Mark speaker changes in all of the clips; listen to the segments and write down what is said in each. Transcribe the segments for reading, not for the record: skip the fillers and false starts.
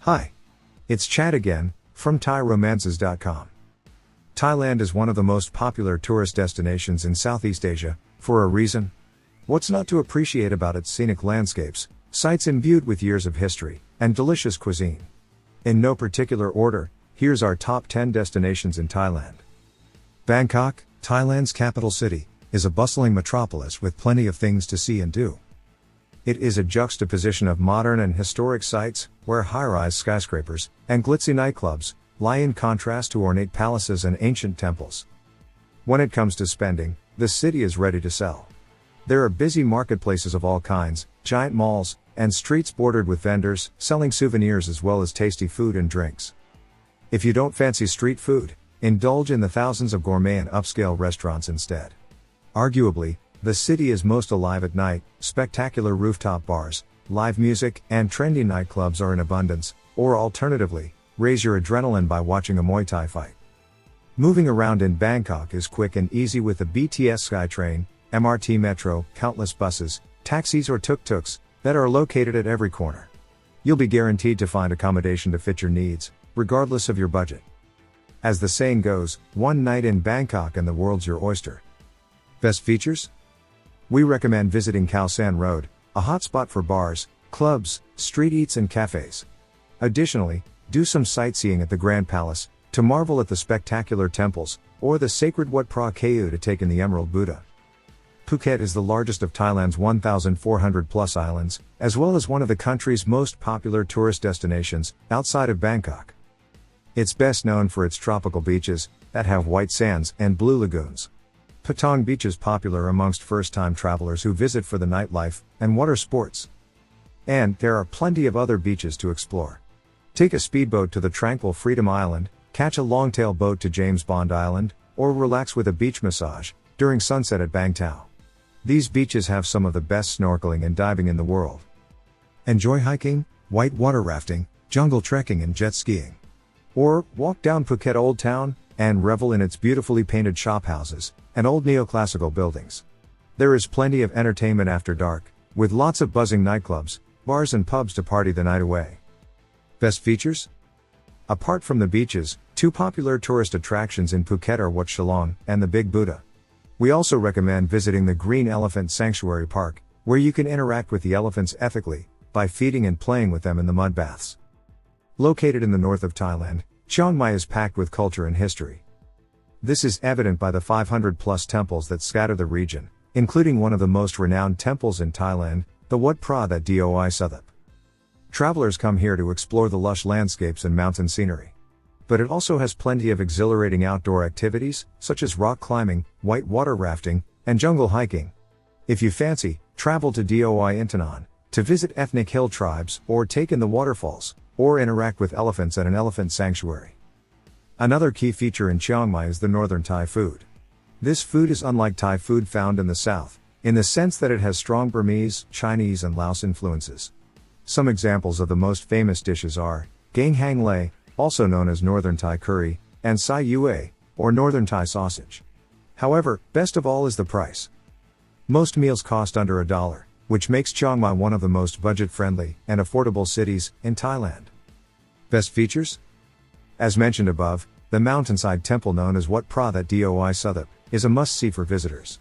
Speaker 1: Hi. It's Chad again, from ThaiRomances.com. Thailand is one of the most popular tourist destinations in Southeast Asia, for a reason. What's not to appreciate about its scenic landscapes, sites imbued with years of history, and delicious cuisine? In no particular order, here's our top 10 destinations in Thailand. Bangkok, Thailand's capital city, is a bustling metropolis with plenty of things to see and do. It is a juxtaposition of modern and historic sites, where high-rise skyscrapers and glitzy nightclubs lie in contrast to ornate palaces and ancient temples. When it comes to spending, the city is ready to sell. There are busy marketplaces of all kinds, giant malls, and streets bordered with vendors selling souvenirs as well as tasty food and drinks. If you don't fancy street food, indulge in the thousands of gourmet and upscale restaurants instead. Arguably, the city is most alive at night. Spectacular rooftop bars, live music, and trendy nightclubs are in abundance, or alternatively, raise your adrenaline by watching a Muay Thai fight. Moving around in Bangkok is quick and easy with the BTS SkyTrain, MRT Metro, countless buses, taxis or tuk-tuks that are located at every corner. You'll be guaranteed to find accommodation to fit your needs, regardless of your budget. As the saying goes, one night in Bangkok and the world's your oyster. Best features? We recommend visiting Khao San Road, a hotspot for bars, clubs, street eats and cafes. Additionally, do some sightseeing at the Grand Palace, to marvel at the spectacular temples, or the sacred Wat Phra Kaew to take in the Emerald Buddha. Phuket is the largest of Thailand's 1,400 plus islands, as well as one of the country's most popular tourist destinations, outside of Bangkok. It's best known for its tropical beaches, that have white sands and blue lagoons. Patong Beach is popular amongst first-time travelers who visit for the nightlife and water sports. And there are plenty of other beaches to explore. Take a speedboat to the tranquil Freedom Island, catch a longtail boat to James Bond Island, or relax with a beach massage during sunset at Bang Tao. These beaches have some of the best snorkeling and diving in the world. Enjoy hiking, white water rafting, jungle trekking and jet skiing. Or walk down Phuket Old Town and revel in its beautifully painted shophouses and old neoclassical buildings. There is plenty of entertainment after dark, with lots of buzzing nightclubs, bars and pubs to party the night away. Best features? Apart from the beaches, two popular tourist attractions in Phuket are Wat Chedi Luang and the Big Buddha. We also recommend visiting the Green Elephant Sanctuary Park, where you can interact with the elephants ethically, by feeding and playing with them in the mud baths. Located in the north of Thailand, Chiang Mai is packed with culture and history. This is evident by the 500-plus temples that scatter the region, including one of the most renowned temples in Thailand, the Wat Phra Kaew Suthep. Travelers come here to explore the lush landscapes and mountain scenery. But it also has plenty of exhilarating outdoor activities, such as rock climbing, white water rafting, and jungle hiking. If you fancy, travel to Doi Intanon, to visit ethnic hill tribes, or take in the waterfalls, or interact with elephants at an elephant sanctuary. Another key feature in Chiang Mai is the northern Thai food. This food is unlike Thai food found in the south, in the sense that it has strong Burmese, Chinese and Laos influences. Some examples of the most famous dishes are Gang Hang Lei, also known as Northern Thai curry, and Sai Yue, or Northern Thai sausage. However, best of all is the price. Most meals cost under $1, which makes Chiang Mai one of the most budget-friendly and affordable cities in Thailand. Best features? As mentioned above, the mountainside temple known as Wat Phra Kaew Suthep is a must-see for visitors.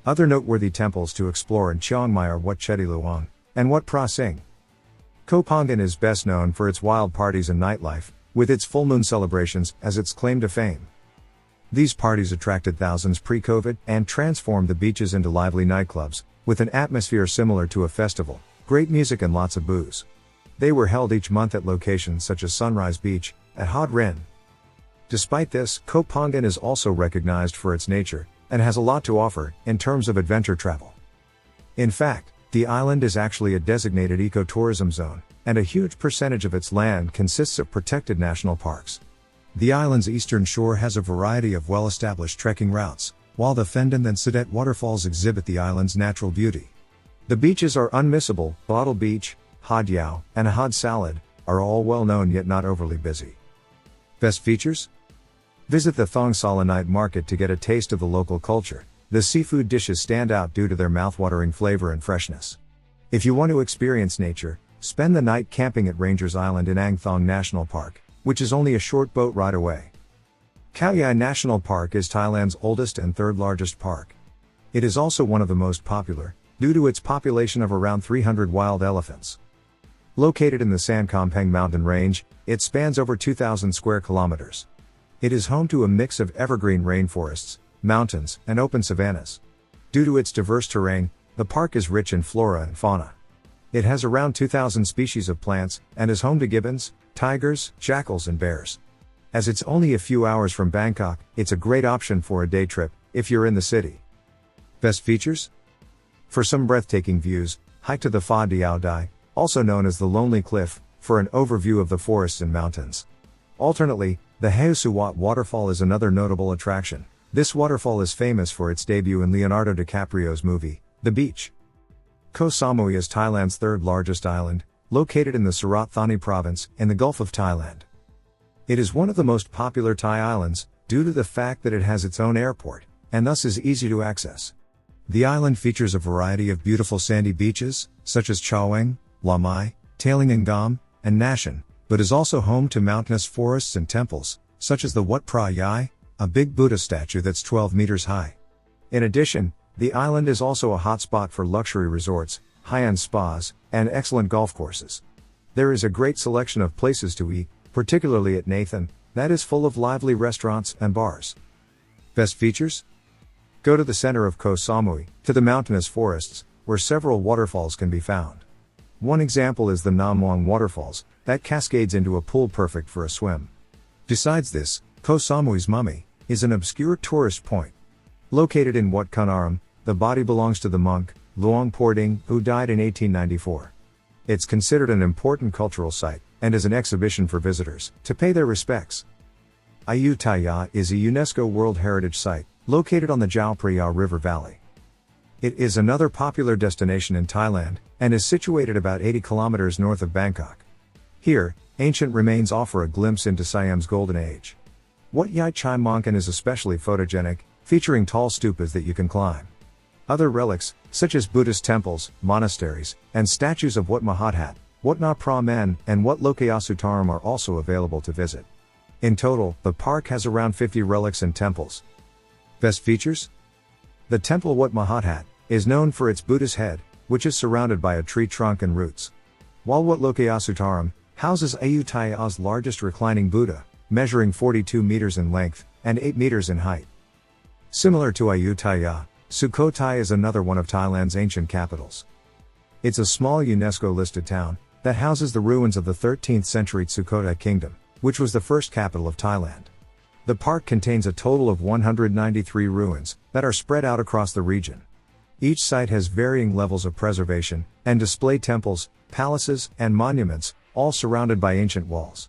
Speaker 1: Other noteworthy temples to explore in Chiang Mai are Wat Chedi Luang and Wat Phra Singh. Koh Pha-Ngan is best known for its wild parties and nightlife, with its full moon celebrations as its claim to fame. These parties attracted thousands pre-COVID and transformed the beaches into lively nightclubs, with an atmosphere similar to a festival, great music and lots of booze. They were held each month at locations such as Sunrise Beach, at Hod Rin. Despite this, Koh Pha-Ngan is also recognized for its nature, and has a lot to offer, in terms of adventure travel. In fact, the island is actually a designated ecotourism zone, and a huge percentage of its land consists of protected national parks. The island's eastern shore has a variety of well-established trekking routes, while the Phendon and Suthep waterfalls exhibit the island's natural beauty. The beaches are unmissable. Bottle Beach, Hod Yao, and Hod Salad are all well known yet not overly busy. Best features? Visit the Thong Sala night market to get a taste of the local culture. The seafood dishes stand out due to their mouthwatering flavor and freshness. If you want to experience nature, spend the night camping at Rangers Island in Ang Thong National Park, which is only a short boat ride away. Khao Yai National Park is Thailand's oldest and third largest park. It is also one of the most popular, due to its population of around 300 wild elephants. Located in the Sankampeng mountain range, it spans over 2,000 square kilometers. It is home to a mix of evergreen rainforests, mountains, and open savannas. Due to its diverse terrain, the park is rich in flora and fauna. It has around 2,000 species of plants, and is home to gibbons, tigers, jackals and bears. As it's only a few hours from Bangkok, it's a great option for a day trip, if you're in the city. Best features? For some breathtaking views, hike to the Pha Diao Dai, also known as the Lonely Cliff, for an overview of the forests and mountains. Alternately, the Heo Suwat waterfall is another notable attraction. This waterfall is famous for its debut in Leonardo DiCaprio's movie, The Beach. Koh Samui is Thailand's third largest island, located in the Surat Thani province, in the Gulf of Thailand. It is one of the most popular Thai islands, due to the fact that it has its own airport, and thus is easy to access. The island features a variety of beautiful sandy beaches, such as Chaweng, Lamai, Tailingangam, and Nashan, but is also home to mountainous forests and temples, such as the Wat Phra Kaew, a big Buddha statue that's 12 meters high. In addition, the island is also a hotspot for luxury resorts, high-end spas, and excellent golf courses. There is a great selection of places to eat, particularly at Nathan, that is full of lively restaurants and bars. Best features? Go to the center of Koh Samui, to the mountainous forests, where several waterfalls can be found. One example is the Nam Muang waterfalls, that cascades into a pool perfect for a swim. Besides this, Koh Samui's mummy is an obscure tourist point. Located in Wat Kunaram, the body belongs to the monk, Luang Pording, who died in 1894. It's considered an important cultural site, and is an exhibition for visitors to pay their respects. Ayutthaya is a UNESCO World Heritage Site, located on the Chao Phraya River Valley. It is another popular destination in Thailand, and is situated about 80 kilometers north of Bangkok. Here, ancient remains offer a glimpse into Siam's golden age. Wat Yai Chai Monkan is especially photogenic, featuring tall stupas that you can climb. Other relics, such as Buddhist temples, monasteries, and statues of Wat Mahathat, Wat Na Phra Men, and Wat Lokayasutaram are also available to visit. In total, the park has around 50 relics and temples. Best features? The temple Wat Mahathat is known for its Buddha's head, which is surrounded by a tree trunk and roots. While Wat Lokayasutaram houses Ayutthaya's largest reclining Buddha, measuring 42 meters in length and 8 meters in height. Similar to Ayutthaya, Sukhothai is another one of Thailand's ancient capitals. It's a small UNESCO-listed town that houses the ruins of the 13th century Sukhothai kingdom, which was the first capital of Thailand. The park contains a total of 193 ruins that are spread out across the region. Each site has varying levels of preservation, and display temples, palaces, and monuments, all surrounded by ancient walls.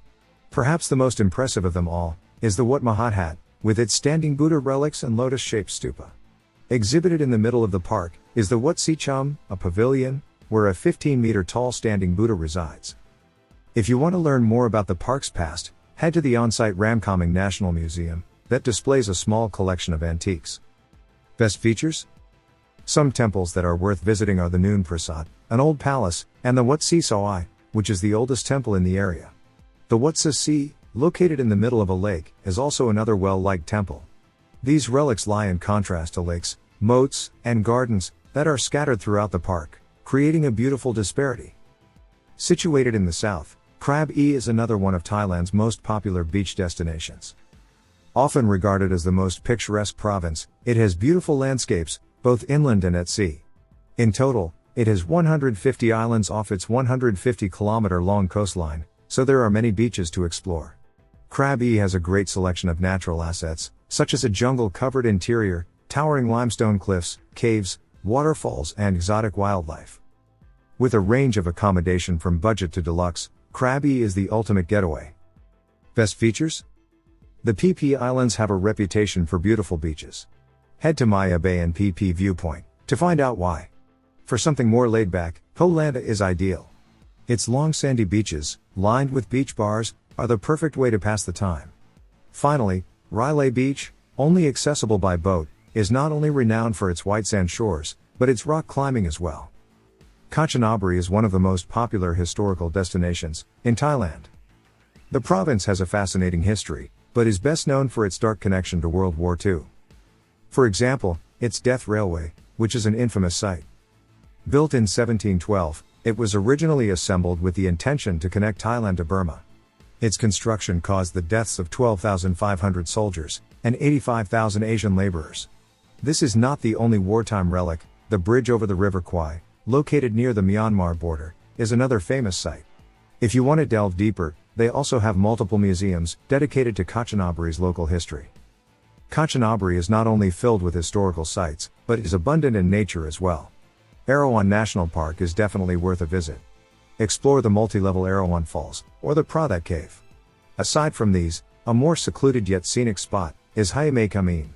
Speaker 1: Perhaps the most impressive of them all is the Wat Mahathat, with its standing Buddha relics and lotus-shaped stupa. Exhibited in the middle of the park is the Wat Sichum, a pavilion, where a 15-meter tall standing Buddha resides. If you want to learn more about the park's past, head to the on-site Ramkhameng National Museum, that displays a small collection of antiques. Best features? Some temples that are worth visiting are the Noon Prasad, an old palace, and the Wat Si Sawai, which is the oldest temple in the area. The Wat Sa Si, located in the middle of a lake, is also another well-liked temple. These relics lie in contrast to lakes, moats, and gardens that are scattered throughout the park, creating a beautiful disparity. Situated in the south, Krabi is another one of Thailand's most popular beach destinations. Often regarded as the most picturesque province, it has beautiful landscapes, both inland and at sea. In total, it has 150 islands off its 150-kilometer-long coastline, so there are many beaches to explore. Krabi has a great selection of natural assets, such as a jungle-covered interior, towering limestone cliffs, caves, waterfalls, and exotic wildlife. With a range of accommodation from budget to deluxe, Krabi is the ultimate getaway. Best features? The PP Islands have a reputation for beautiful beaches. Head to Maya Bay and PP Viewpoint to find out why. For something more laid back, Koh Lanta is ideal. Its long sandy beaches, lined with beach bars, are the perfect way to pass the time. Finally, Railay Beach, only accessible by boat, is not only renowned for its white sand shores, but its rock climbing as well. Kanchanaburi is one of the most popular historical destinations in Thailand. The province has a fascinating history, but is best known for its dark connection to World War II. For example, its Death Railway, which is an infamous sight. Built in 1712, it was originally assembled with the intention to connect Thailand to Burma. Its construction caused the deaths of 12,500 soldiers and 85,000 Asian laborers. This is not the only wartime relic. The bridge over the River Kwai, located near the Myanmar border, is another famous site. If you want to delve deeper, they also have multiple museums dedicated to Kanchanaburi's local history. Kanchanaburi is not only filled with historical sites, but is abundant in nature as well. Erawan National Park is definitely worth a visit. Explore the multi-level Erawan Falls, or the Phra Cave. Aside from these, a more secluded yet scenic spot is Hai Mai Kamin.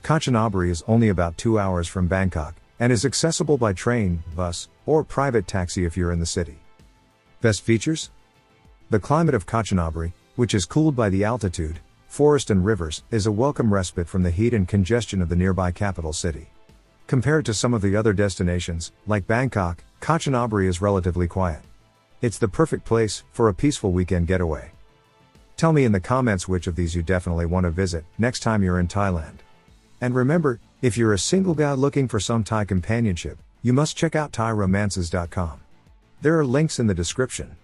Speaker 1: Kanchanaburi is only about 2 hours from Bangkok, and is accessible by train, bus, or private taxi if you're in the city. Best features? The climate of Kanchanaburi, which is cooled by the altitude, forest and rivers, is a welcome respite from the heat and congestion of the nearby capital city. Compared to some of the other destinations, like Bangkok, Kanchanaburi is relatively quiet. It's the perfect place for a peaceful weekend getaway. Tell me in the comments which of these you definitely want to visit next time you're in Thailand. And remember, if you're a single guy looking for some Thai companionship, you must check out thairomances.com. There are links in the description.